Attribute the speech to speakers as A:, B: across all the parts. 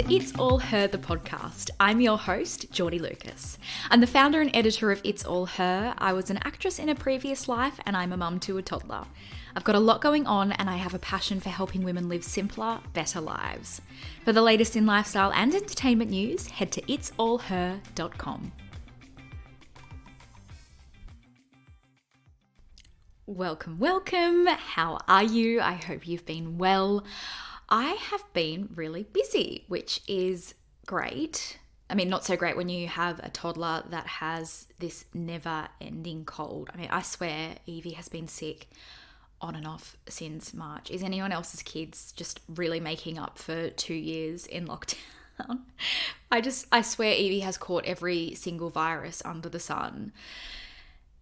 A: to It's All Her, the podcast. I'm your host, Jordy Lucas. I'm the founder and editor of It's All Her. I was an actress in a previous life and I'm a mum to a toddler. I've got a lot going on and I have a passion for helping women live simpler, better lives. For the latest in lifestyle and entertainment news, head to itsallher.com. Welcome. How are you? I hope you've been well. I have been really busy, which is great. I mean, not so great when you have a toddler that has this never-ending cold. I mean, I swear Evie has been sick on and off since March. Is anyone else's kids just really making up for 2 years in lockdown? I swear Evie has caught every single virus under the sun.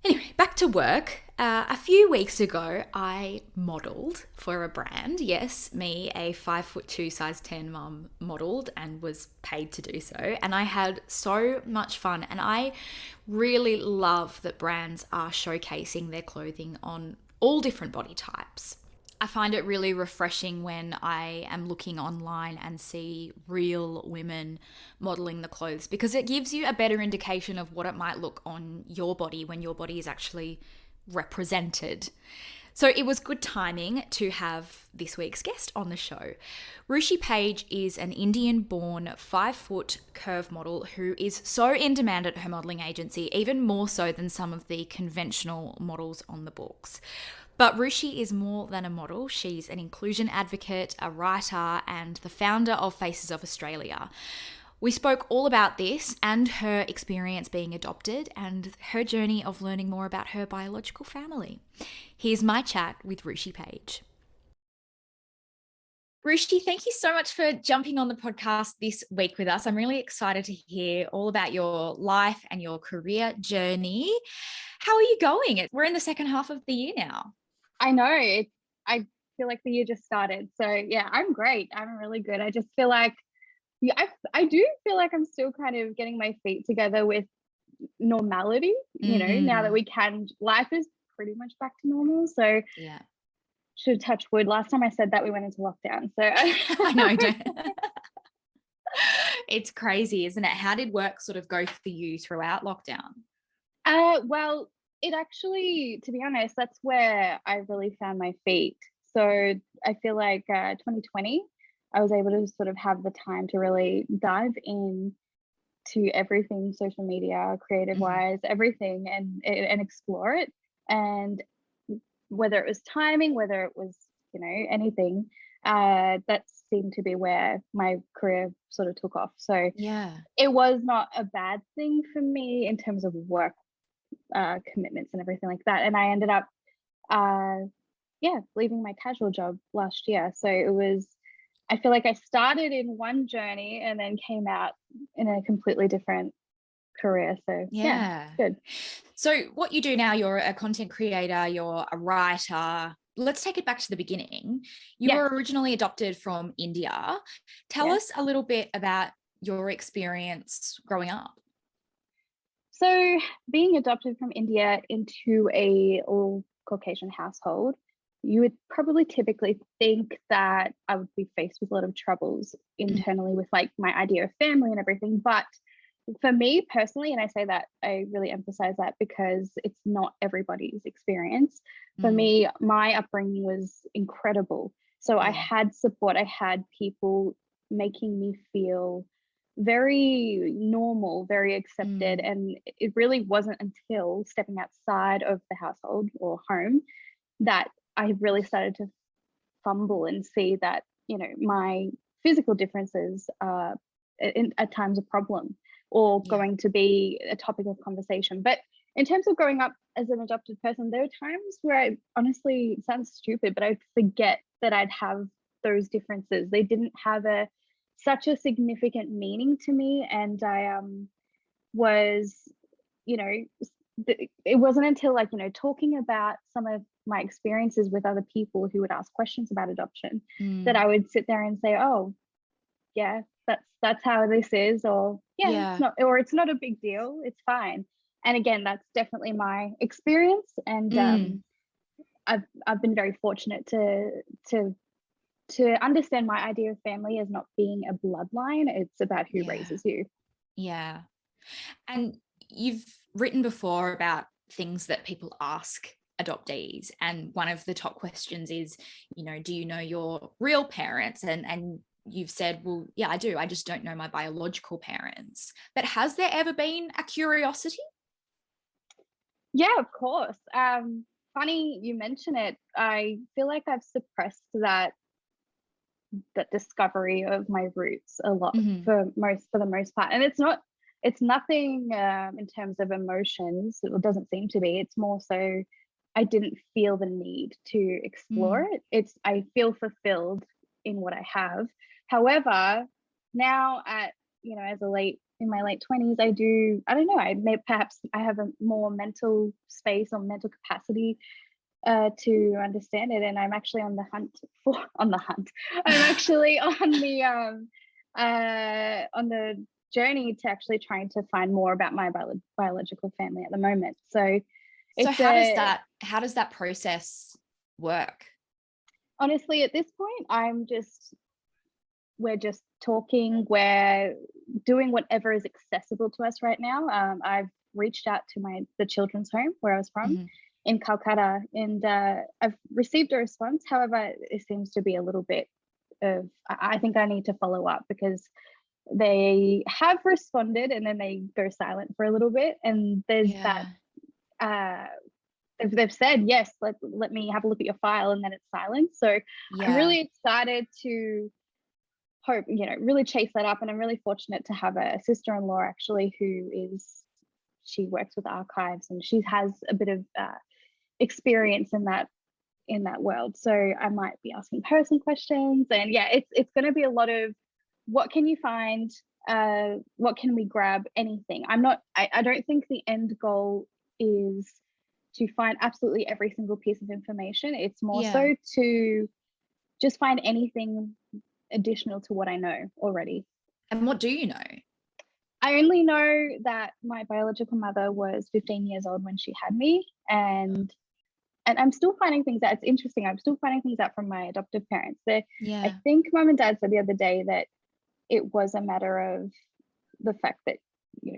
A: Anyway, back to work. A few weeks ago, I modelled for a brand. Yes, me, a 5'2", size 10 mum, modelled and was paid to do so. And I had so much fun. And I really love that brands are showcasing their clothing on all different body types. I find it really refreshing when I am looking online and see real women modeling the clothes, because it gives you a better indication of what it might look on your body when your body is actually represented. So it was good timing to have this week's guest on the show. Ruchi Page is an Indian-born 5-foot curve model who is so in demand at her modelling agency, even more so than some of the conventional models on the books. But Ruchi is more than a model. She's an inclusion advocate, a writer, and the founder of Faces of Australia. We spoke all about this and her experience being adopted and her journey of learning more about her biological family. Here's my chat with Ruchi Page. Ruchi, thank you so much for jumping on the podcast this week with us. I'm really excited to hear all about your life and your career journey. How are you going? We're in the second half of the year now.
B: I know. I feel like the year just started. So yeah, I'm great. I'm really good. I just feel like, I do feel like I'm still kind of getting my feet together with normality, now that life is pretty much back to normal. So
A: yeah,
B: should touch wood. Last time I said that we went into lockdown. So
A: I know. It's crazy, isn't it? How did work sort of go for you throughout lockdown?
B: Well, it actually, to be honest, that's where I really found my feet. So I feel like 2020, I was able to sort of have the time to really dive in to everything social media, creative wise, everything, and explore it. And whether it was timing, whether it was, anything, that seemed to be where my career sort of took off. So
A: yeah,
B: it was not a bad thing for me in terms of work commitments and everything like that. And I ended up leaving my casual job last year. So I feel like I started in one journey and then came out in a completely different career. So yeah, good.
A: So what you do now, you're a content creator, you're a writer. Let's take it back to the beginning. You were originally adopted from India. Tell us a little bit about your experience growing up.
B: So being adopted from India into a all Caucasian household, you would probably typically think that I would be faced with a lot of troubles internally with like my idea of family and everything. But for me personally, and I say that, I really emphasize that because it's not everybody's experience. For me, my upbringing was incredible. So I had support, I had people making me feel very normal, very accepted. And it really wasn't until stepping outside of the household or home that I really started to fumble and see that, my physical differences are at times a problem or going to be a topic of conversation. But in terms of growing up as an adopted person, there are times where I honestly, it sounds stupid, but I forget that I'd have those differences. They didn't have such a significant meaning to me. And I was, it wasn't until like, talking about some of my experiences with other people who would ask questions about adoption that I would sit there and say, oh, yeah, that's how this is, or it's not a big deal, it's fine. And again, that's definitely my experience. And I've been very fortunate to to understand my idea of family as not being a bloodline. It's about who
A: Yeah.
B: raises you.
A: Yeah. And you've written before about things that people ask adoptees, and one of the top questions is, do you know your real parents? And you've said, well, yeah, I do, I just don't know my biological parents. But has there ever been a curiosity?
B: Yeah, of course. Funny you mention it. I feel like I've suppressed that discovery of my roots a lot
A: Mm-hmm.
B: for the most part, and it's nothing in terms of emotions. It doesn't seem to be. It's more so I didn't feel the need to explore
A: Mm.
B: it. I feel fulfilled in what I have. However, now as in my late 20s, I don't know, perhaps I have a more mental space or mental capacity to understand it, and I'm actually on the hunt. I'm actually on the journey to actually trying to find more about my biological family at the moment. So
A: So
B: it's
A: how does that process work?
B: honestly, at this point, we're just talking. We're doing whatever is accessible to us right now. I've reached out to the children's home where I was from
A: Mm-hmm.
B: in Calcutta, and I've received a response. However, it seems to be a little bit of, I think I need to follow up, because they have responded and then they go silent for a little bit. And there's that,
A: Yeah.
B: uh, they've said, yes, let me have a look at your file, and then it's silent. So I'm
A: Yeah.
B: really excited to really chase that up. And I'm really fortunate to have a sister-in-law actually she works with archives, and she has a bit of experience in that world. So I might be asking her some questions, and yeah, it's going to be a lot of what can you find, what can we grab, anything. I don't think the end goal is to find absolutely every single piece of information. It's more
A: Yeah.
B: so to just find anything additional to what I know already.
A: And what do you know?
B: I only know that my biological mother was 15 years old when she had me, and I'm still finding things out. It's interesting. I'm still finding things out from my adoptive parents. I
A: Yeah.
B: think mum and dad said the other day that it was a matter of the fact that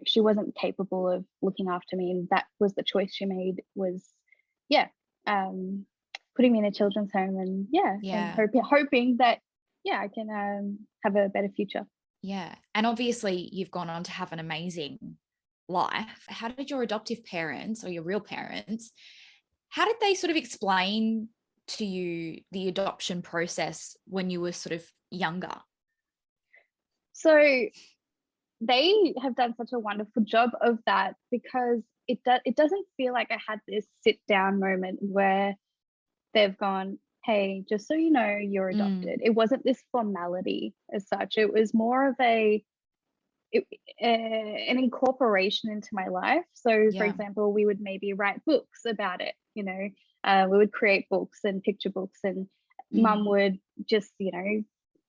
B: she wasn't capable of looking after me, and that was the choice she made. Was yeah, um, putting me in a children's home, and
A: Yeah.
B: hoping that I can have a better future.
A: Yeah. And obviously, you've gone on to have an amazing life. How did your adoptive parents, or your real parents, how did they sort of explain to you the adoption process when you were sort of younger?
B: So they have done such a wonderful job of that, because it doesn't feel like I had this sit down moment where they've gone, hey, just so you know, you're
A: Mm.
B: adopted. It wasn't this formality as such. It was more of an incorporation into my life. So, for
A: Yeah.
B: example, we would maybe write books about it. We would create books and picture books, and
A: Mm.
B: mum would just,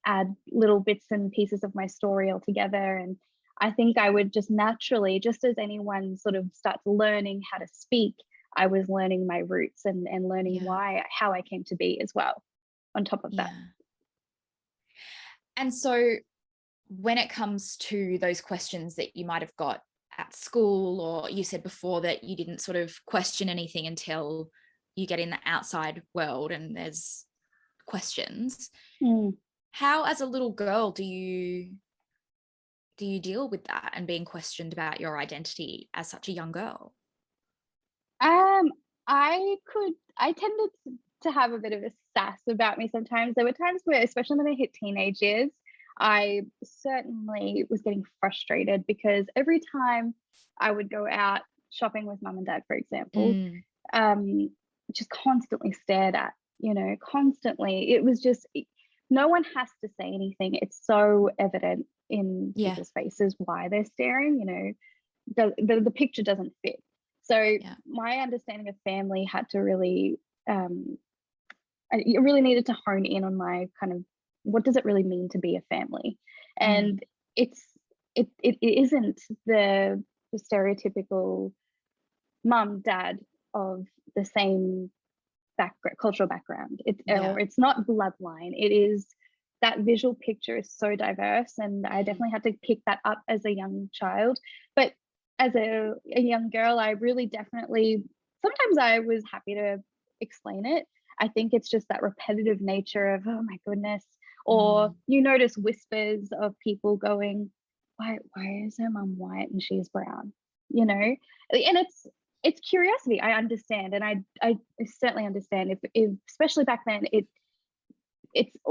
B: add little bits and pieces of my story all together. And I think I would just naturally, just as anyone sort of starts learning how to speak, I was learning my roots and learning
A: Yeah.
B: how I came to be as well, on top of that.
A: Yeah. And so when it comes to those questions that you might have got at school, or you said before that you didn't sort of question anything until you get in the outside world and there's questions,
B: Mm.
A: how as a little girl do you deal with that and being questioned about your identity as such a young girl?
B: Um, I tended to have a bit of a sass about me sometimes. There were times where, especially when I hit teenage years, I certainly was getting frustrated, because every time I would go out shopping with mum and dad, for example,
A: Mm.
B: um, just constantly stared at, constantly. It was just, no one has to say anything. It's so evident in
A: Yeah.
B: people's faces why they're staring, the picture doesn't fit. So
A: Yeah.
B: my understanding of family had to really, I really needed to hone in on my kind of, what does it really mean to be a family?
A: Mm.
B: And it isn't the stereotypical mum dad of the same cultural background.
A: Yeah.
B: Or it's not bloodline. It is that visual picture is so diverse, and I definitely had to pick that up as a young child. But as a young girl, I really definitely, sometimes I was happy to explain it. I think it's just that repetitive nature of, oh my goodness, or you notice whispers of people going, why is her mum white and she's brown? You know, and it's curiosity. I understand, and I certainly understand if especially back then, it's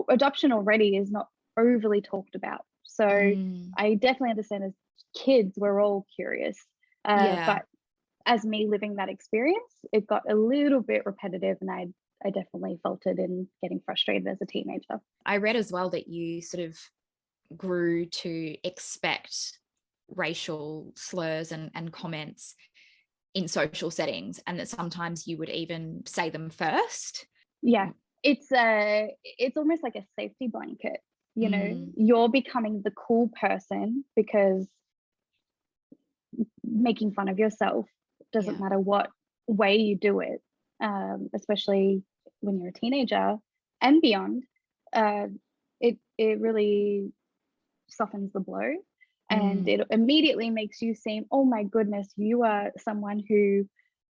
B: adoption already is not overly talked about. So I definitely understand as kids we're all curious,
A: Yeah.
B: but as me living that experience, it got a little bit repetitive, and I definitely felt it in getting frustrated as a teenager.
A: I read as well that you sort of grew to expect racial slurs and comments in social settings, and that sometimes you would even say them first.
B: Yeah, it's almost like a safety blanket. You know, you're becoming the cool person because making fun of yourself doesn't matter what way you do it, especially when you're a teenager and beyond. It really softens the blow, and it immediately makes you seem, oh my goodness, you are someone who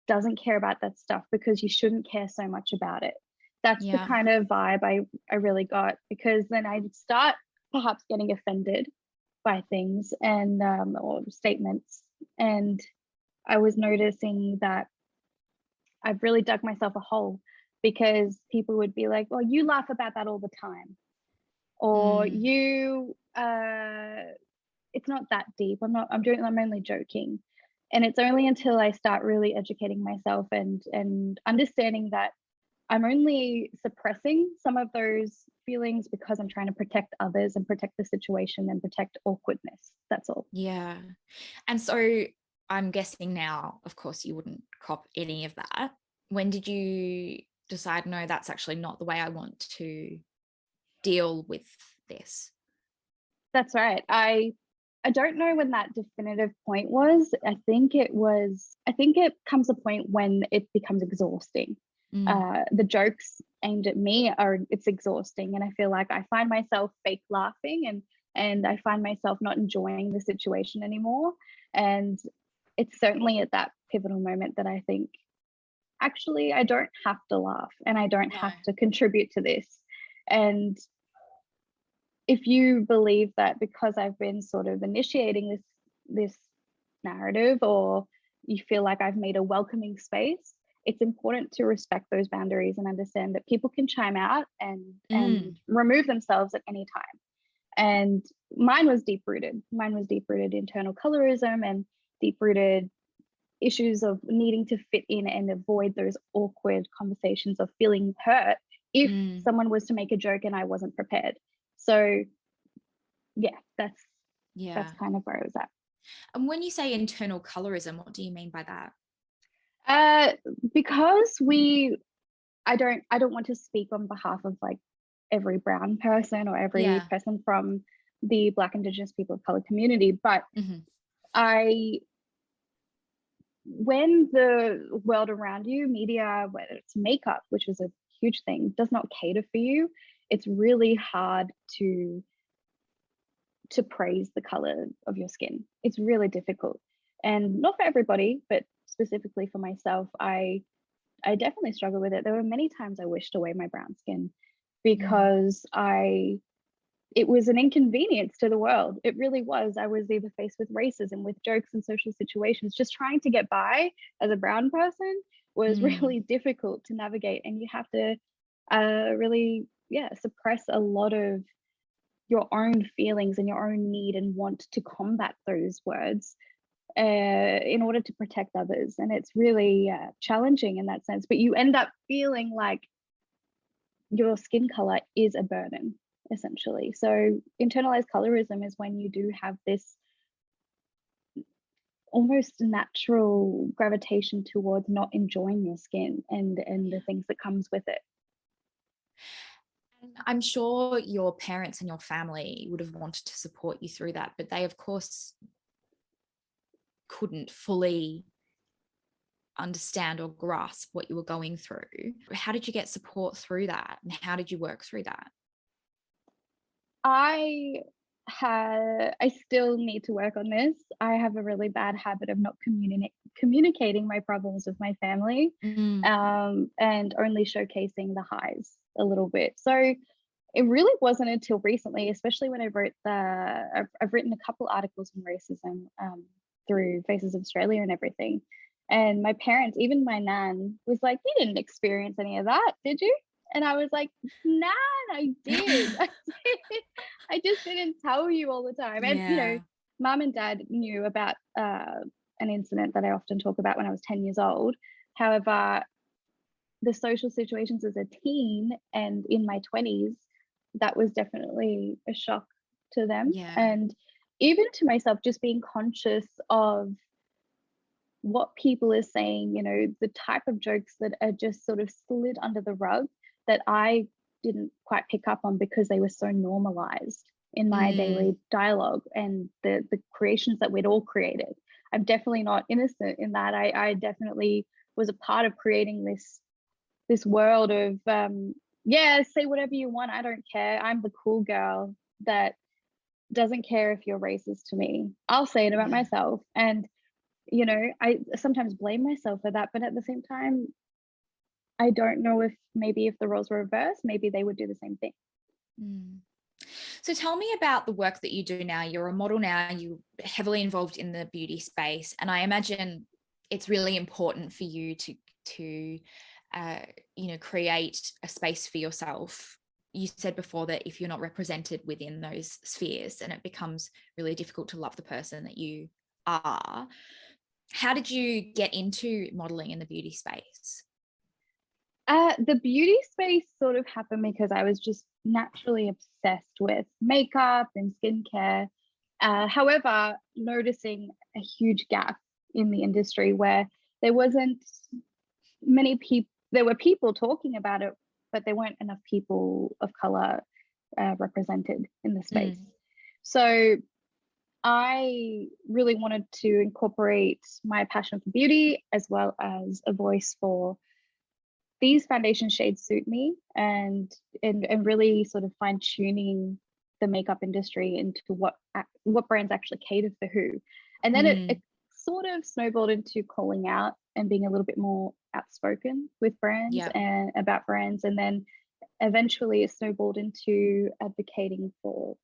B: doesn't care about that stuff, because you shouldn't care so much about it. That's the kind of vibe I really got, because then I'd start perhaps getting offended by things and or statements, and I was noticing that I've really dug myself a hole, because people would be like, well, you laugh about that all the time, or you it's not that deep, I'm only joking. And it's only until I start really educating myself and understanding that I'm only suppressing some of those feelings because I'm trying to protect others and protect the situation and protect awkwardness. That's all.
A: Yeah. And so I'm guessing now, of course, you wouldn't cop any of that. When did you decide, no, that's actually not the way I want to deal with this?
B: That's right. I don't know when that definitive point was. I think it comes a point when it becomes exhausting. The jokes aimed at me it's exhausting, and I feel like I find myself fake laughing, and I find myself not enjoying the situation anymore. And it's certainly at that pivotal moment that I think, actually, I don't have to laugh, and I don't have to contribute to this. And if you believe that because I've been sort of initiating this narrative, or you feel like I've made a welcoming space, it's important to respect those boundaries and understand that people can chime out and remove themselves at any time. And mine was deep rooted. Mine was deep rooted internal colorism and deep rooted issues of needing to fit in and avoid those awkward conversations of feeling hurt if someone was to make a joke and I wasn't prepared. So yeah, that's kind of where I was at.
A: And when you say internal colorism, what do you mean by that?
B: Because I don't want to speak on behalf of like every brown person or every person from the Black, Indigenous, people of color community, but when the world around you, media, whether it's makeup, which is a huge thing, does not cater for you, it's really hard to praise the color of your skin. It's really difficult, and not for everybody, but specifically for myself, I definitely struggle with it. There were many times I wished away my brown skin because it was an inconvenience to the world. It really was. I was either faced with racism, with jokes and social situations. Just trying to get by as a brown person was really difficult to navigate, and you have to really suppress a lot of your own feelings and your own need and want to combat those words in order to protect others. And it's really challenging in that sense, but you end up feeling like your skin color is a burden, essentially. So internalized colorism is when you do have this almost natural gravitation towards not enjoying your skin and the things that comes with it.
A: I'm sure your parents and your family would have wanted to support you through that, but they, of course, couldn't fully understand or grasp what you were going through. How did you get support through that? And how did you work through that?
B: I still need to work on this. I have a really bad habit of not communicating my problems with my family, and only showcasing the highs a little bit. So it really wasn't until recently, especially when I've written a couple articles on racism through Faces of Australia and everything. And my parents, even my nan, was like, "You didn't experience any of that, did you?" And I was like, "Nan, I did. I just didn't tell you all the time." And,
A: Yeah.
B: mom and dad knew about an incident that I often talk about when I was 10 years old. However, the social situations as a teen and in my 20s, that was definitely a shock to them.
A: Yeah.
B: And even to myself, just being conscious of what people are saying, the type of jokes that are just sort of slid under the rug that I didn't quite pick up on because they were so normalized in my daily dialogue and the creations that we'd all created. I'm definitely not innocent in that. I definitely was a part of creating this world of yeah, say whatever you want, I don't care. I'm the cool girl that doesn't care if you're racist to me. I'll say it about myself. And I sometimes blame myself for that, but at the same time, I don't know if the roles were reversed, maybe they would do the same thing.
A: So tell me about the work that you do now. You're a model now, you're heavily involved in the beauty space, and I imagine it's really important for you to create a space for yourself. You said before that if you're not represented within those spheres, then it becomes really difficult to love the person that you are. How did you get into modeling in the beauty space?
B: The beauty space sort of happened because I was just naturally obsessed with makeup and skincare. However, noticing a huge gap in the industry where there wasn't many people, there were people talking about it, but there weren't enough people of color represented in the space. So I really wanted to incorporate my passion for beauty as well as a voice for these foundation shades suit me, and really sort of fine tuning the makeup industry into what brands actually cater for who. And then it sort of snowballed into calling out and being a little bit more outspoken with brands and about brands. And then eventually it snowballed into advocating for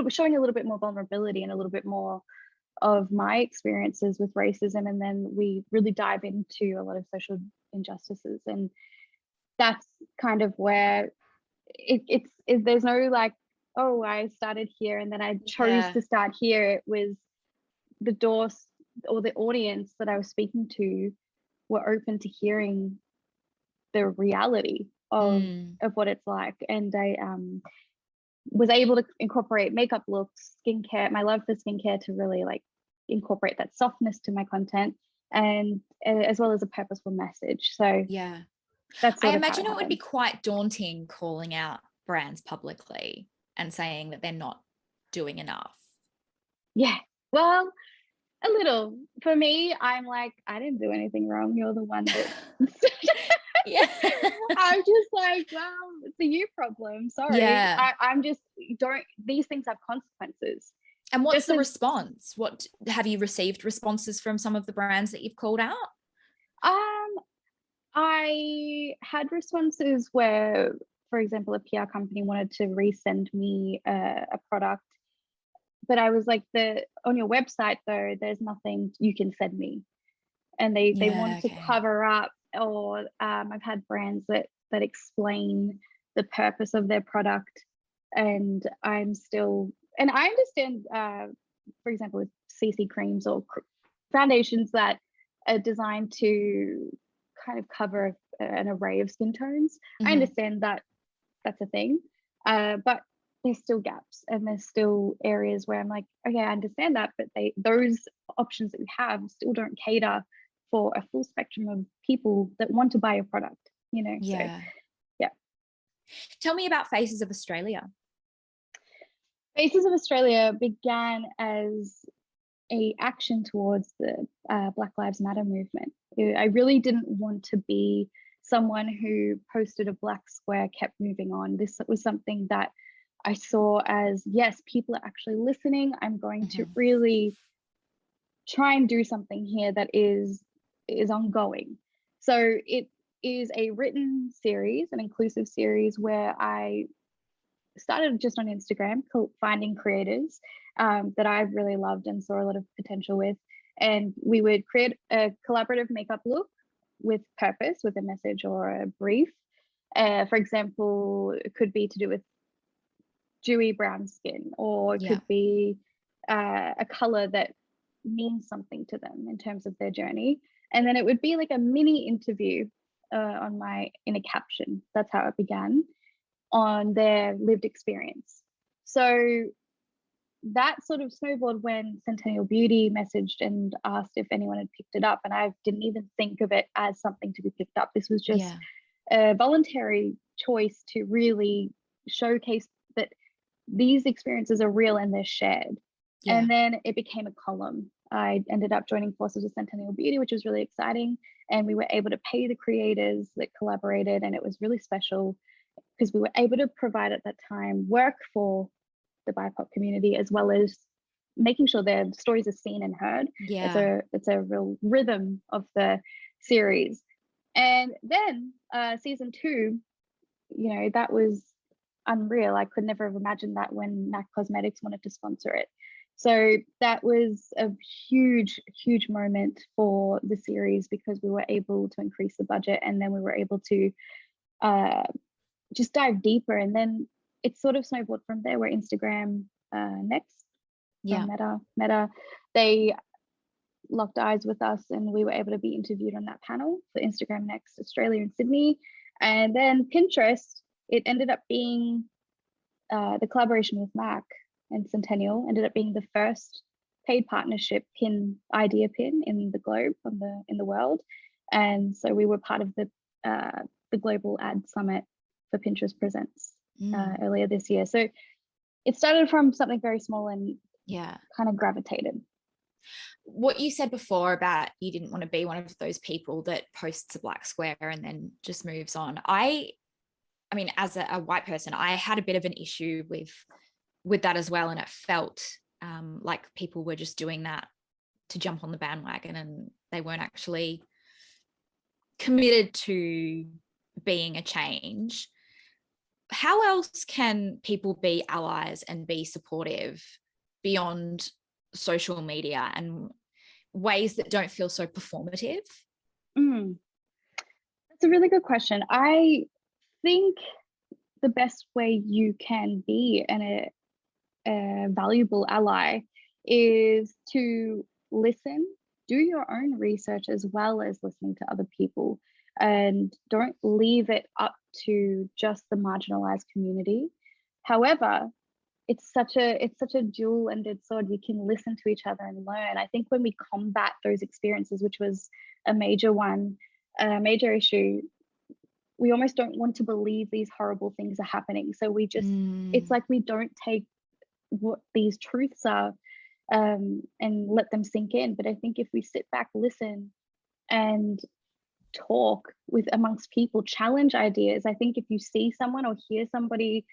B: showing a little bit more vulnerability and a little bit more of my experiences with racism. And then we really dive into a lot of social injustices. And that's kind of where there's no like, oh, I started here and then I chose to start here. It was the doors or the audience that I was speaking to were open to hearing the reality of what it's like. And I was able to incorporate makeup looks, skincare, my love for skincare, to really like incorporate that softness to my content, and as well as a purposeful message. So that's
A: I imagine it would be quite daunting calling out brands publicly and saying that they're not doing enough. Yeah,
B: well, a little. For me, I'm like, I didn't do anything wrong. You're the one that I'm just like, well, it's a you problem. Sorry. I'm just these things have consequences.
A: And what's the response? What have you received responses from some of the brands that you've called out?
B: I had responses where, for example, a PR company wanted to resend me a product, but I was like, on your website though, there's nothing you can send me, and they want to cover up. Or I've had brands that explain the purpose of their product, and I understand, for example, with CC creams or foundations that are designed to kind of cover an array of skin tones. I understand that that's a thing, but there's still gaps and there's still areas where I'm like, okay, I understand that, but those options that we have still don't cater for a full spectrum of people that want to buy a product, So,
A: Tell me about Faces of Australia.
B: Faces of Australia began as a action towards the Black Lives Matter movement. I really didn't want to be someone who posted a black square, kept moving on. This was something that I saw as, yes, people are actually listening. I'm going to really try and do something here that is ongoing. So it is a written series, an inclusive series, where I started just on Instagram, finding creators that I really loved and saw a lot of potential with. And we would create a collaborative makeup look with purpose, with a message or a brief. For example, it could be to do with dewy brown skin, or it could be a color that means something to them in terms of their journey. And then it would be like a mini interview in a caption. That's how it began, on their lived experience. So that sort of snowballed when Centennial Beauty messaged and asked if anyone had picked it up. And I didn't even think of it as something to be picked up. This was just a voluntary choice to really showcase that these experiences are real and they're shared. And then it became a column. I ended up joining forces with Centennial Beauty, which was really exciting. And we were able to pay the creators that collaborated, and it was really special because we were able to provide at that time work for the BIPOC community, as well as making sure their stories are seen and heard. It's a real rhythm of the series. And then season 2, that was unreal. I could never have imagined that when MAC Cosmetics wanted to sponsor it. So that was a huge, huge moment for the series, because we were able to increase the budget, and then we were able to just dive deeper. And then it sort of snowballed from there, where Instagram next, Meta, they locked eyes with us, and we were able to be interviewed on that panel for Instagram Next Australia in Sydney. And then Pinterest, it ended up being the collaboration with MAC and Centennial ended up being the first paid partnership idea pin in the globe, in the world. And so we were part of the global ad summit for Pinterest Presents earlier this year. So it started from something very small and kind of gravitated.
A: What you said before about you didn't want to be one of those people that posts a black square and then just moves on. I mean, as a white person, I had a bit of an issue with that as well. And it felt like people were just doing that to jump on the bandwagon, and they weren't actually committed to being a change. How else can people be allies and be supportive beyond social media, and ways that don't feel so performative?
B: That's a really good question. I think the best way you can be a valuable ally is to listen, do your own research, as well as listening to other people, and don't leave it up to just the marginalized community. However, it's such a dual-ended sword. You can listen to each other and learn. I think when we combat those experiences, which was a major issue, we almost don't want to believe these horrible things are happening. So we just, it's like we don't take what these truths are and let them sink in. But I think if we sit back, listen, and talk amongst people, challenge ideas. I think if you see someone or hear somebody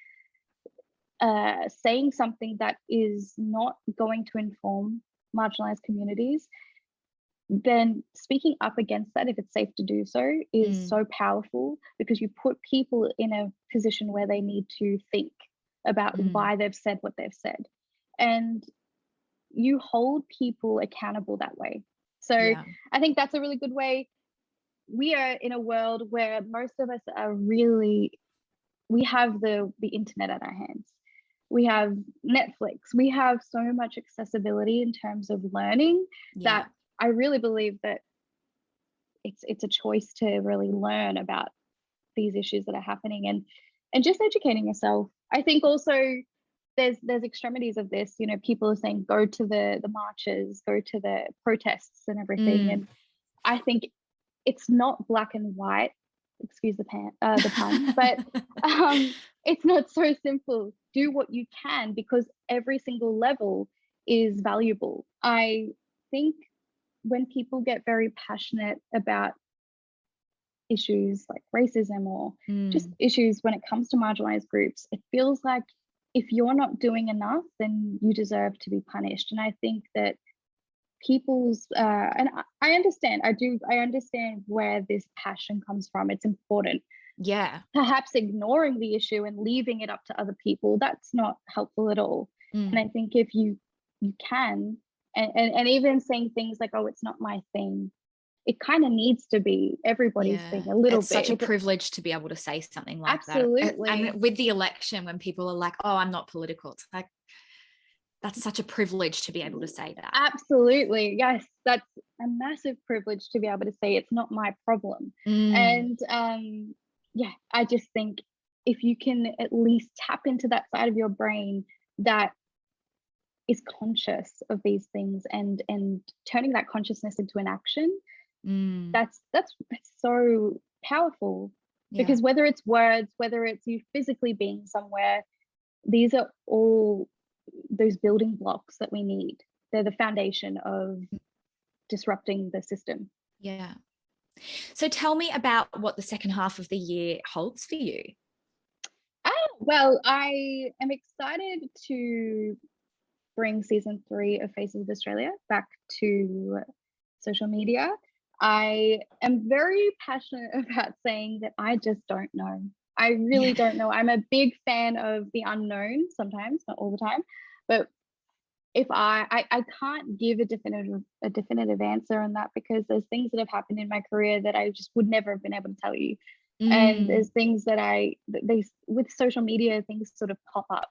B: saying something that is not going to inform marginalized communities, then speaking up against that, if it's safe to do so, is so powerful, because you put people in a position where they need to think about why they've said what they've said, and you hold people accountable that way. So I think that's a really good way. We are in a world where most of us are we have the internet at our hands. We have Netflix. We have so much accessibility in terms of learning that I really believe that it's a choice to really learn about these issues that are happening, and just educating yourself. I think also there's extremities of this. People are saying go to the marches, go to the protests and everything, and I think it's not black and white. Excuse the pun, but it's not so simple. Do what you can, because every single level is valuable. I think when people get very passionate about issues like racism or just
A: Mm,
B: issues when it comes to marginalized groups, it feels like if you're not doing enough, then you deserve to be punished. And I think that people's and I understand, I understand where this passion comes from. It's important.
A: yeah.
B: Perhaps ignoring the issue and leaving it up to other people, that's not helpful at all. And I
A: Mm,
B: think if you can, and even saying things like, oh, it's not my thing, it kind of needs to be everybody's
A: yeah.
B: thing a little
A: It's
B: bit.
A: such a
B: If it,
A: privilege to be able to say something like that.
B: absolutely,
A: And with the election, when people are like, oh, I'm not political, it's like, that's such a privilege to be able to say that.
B: absolutely, yes, that's a massive privilege to be able to say it's not my problem.
A: Mm,
B: And yeah, I just think if you can at least tap into that side of your brain that is conscious of these things and turning that consciousness into an action,
A: mm,
B: that's so powerful.
A: yeah.
B: Because whether it's words, whether it's you physically being somewhere, these are all those building blocks that we need. They're the foundation of disrupting the system.
A: Yeah. So tell me about what the second half of the year holds for you.
B: Well, I am excited to bring season 3 of Faces of Australia back to social media. I am very passionate about saying that I just don't know. I really
A: Yeah.
B: don't know. I'm a big fan of the unknown sometimes, not all the time. But if I can't give a definitive answer on that, because there's things that have happened in my career that I just would never have been able to tell you. And
A: Mm,
B: there's things that they with social media, things sort of pop up.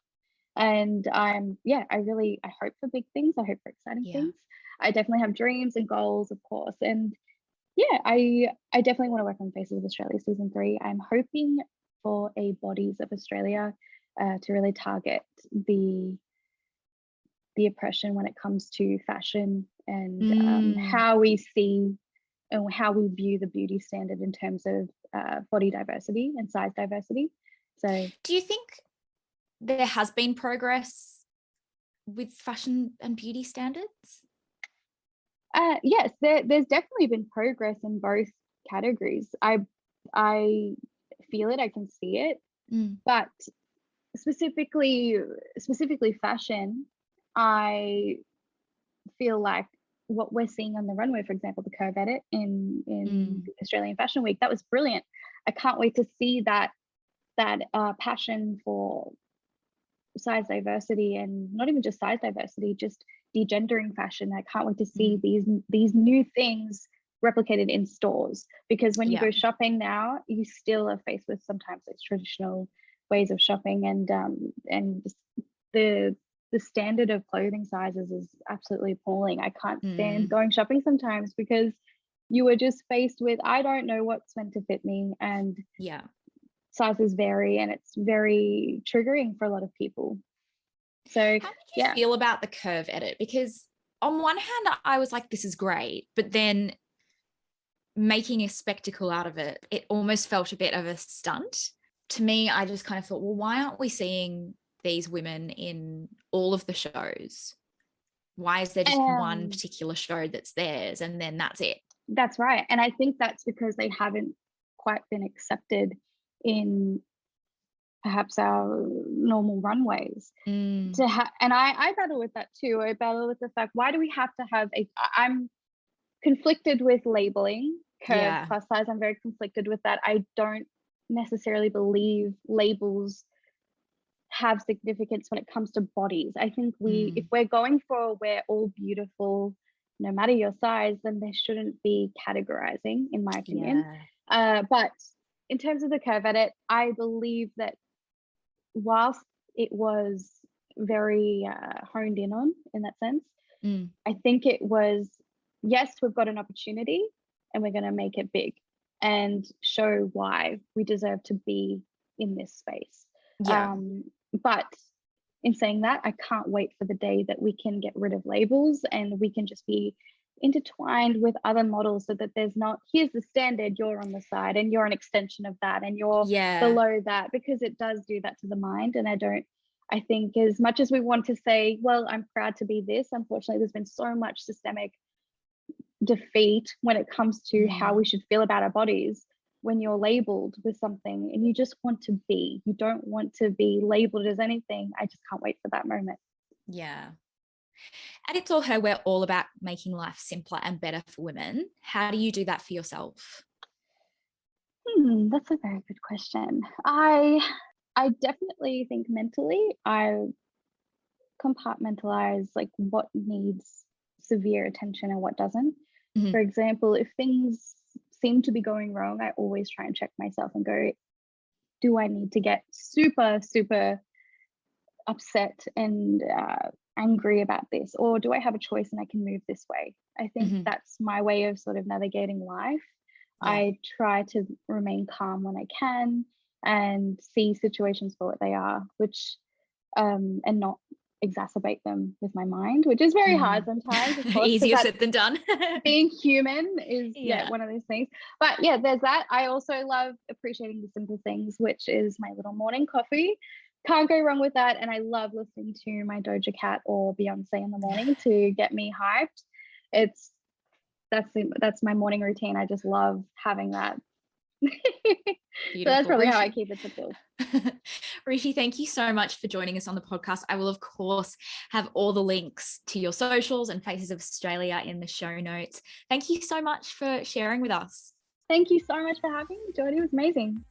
B: And yeah, I hope for big things. I hope for exciting
A: yeah.
B: things. I definitely have dreams and goals, of course. And yeah, I definitely want to work on Faces of Australia season 3. I'm hoping for a Bodies of Australia, to really target the oppression when it comes to fashion and
A: Mm.
B: how we see and how we view the beauty standard in terms of body diversity and size diversity. So
A: Do you think there has been progress with fashion and beauty standards?
B: yes, there's definitely been progress in both categories. I feel it, I can see it,
A: Mm,
B: but specifically specifically fashion, I feel like what we're seeing on the runway, for example, the curve edit in
A: mm,
B: the Australian Fashion Week, that was brilliant. I can't wait to see that passion for size diversity, and not even just size diversity, just degendering fashion. I can't wait to see
A: mm.
B: these new things replicated in stores, because when you
A: Yeah.
B: go shopping now, you still are faced with sometimes those traditional ways of shopping, and the the standard of clothing sizes is absolutely appalling. I can't stand
A: Mm,
B: going shopping sometimes because you are just faced with, I don't know what's meant to fit me, and
A: yeah.
B: sizes vary, and it's very triggering for a lot of people. So
A: How did you
B: yeah,
A: feel about the curve edit? Because on one hand, I was like, this is great. But then making a spectacle out of it, it almost felt a bit of a stunt. To me, I just kind of thought, well, why aren't we seeing these women in all of the shows? Why is there just one
B: um,
A: particular show that's theirs and then that's it?
B: that's right. And I think that's because they haven't quite been accepted in perhaps our normal runways.
A: Mm,
B: And I battle with that too. I battle with the fact, why do we have to have I'm conflicted with labeling curve
A: yeah.
B: plus size. I'm very conflicted with that. I don't necessarily believe labels have significance when it comes to bodies. I think if
A: Mm,
B: we're going for we're all beautiful, no matter your size, then there shouldn't be categorizing, in my opinion.
A: yeah.
B: But in terms of the curve edit, I believe that whilst it was very honed in on in that sense,
A: Mm,
B: I think it was, yes, we've got an opportunity and we're going to make it big and show why we deserve to be in this space.
A: yeah.
B: Um, but in saying that, I can't wait for the day that we can get rid of labels and we can just be intertwined with other models, so that there's not, here's the standard, you're on the side and you're an extension of that and you're
A: Yeah.
B: below that, because it does do that to the mind. And I think as much as we want to say, well, I'm proud to be this, unfortunately, there's been so much systemic defeat when it comes to how we should feel about our bodies. When you're labeled with something and you just want to be, you don't want to be labeled as anything. I just can't wait for that moment.
A: Yeah. At It's All Her, we're all about making life simpler and better for women. How do you do that for yourself?
B: That's a very good question. I definitely think mentally I compartmentalize like what needs severe attention and what doesn't.
A: Mm-hmm.
B: For example, if things seem to be going wrong, I always try and check myself and go, do I need to get super, super upset and angry about this? Or do I have a choice and I can move this way? I think that's my way of sort of navigating life. Yeah. I try to remain calm when I can and see situations for what they are, which and not exacerbate them with my mind, which is very hard sometimes, of course.
A: Easier said than done.
B: Being human is one of those things. But yeah, there's that. I also love appreciating the simple things, which is my little morning coffee. Can't go wrong with that. And I love listening to my Doja Cat or Beyonce in the morning to get me hyped. That's my morning routine. I just love having that. So that's probably how I keep it simple.
A: Ruchi, thank you so much for joining us on the podcast. I will, of course, have all the links to your socials and Faces of Australia in the show notes. Thank you so much for sharing with us.
B: Thank you so much for having me, Jordy. It was amazing.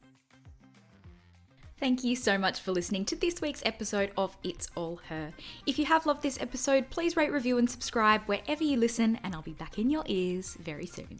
A: Thank you so much for listening to this week's episode of It's All Her. If you have loved this episode, please rate, review, and subscribe wherever you listen, and I'll be back in your ears very soon.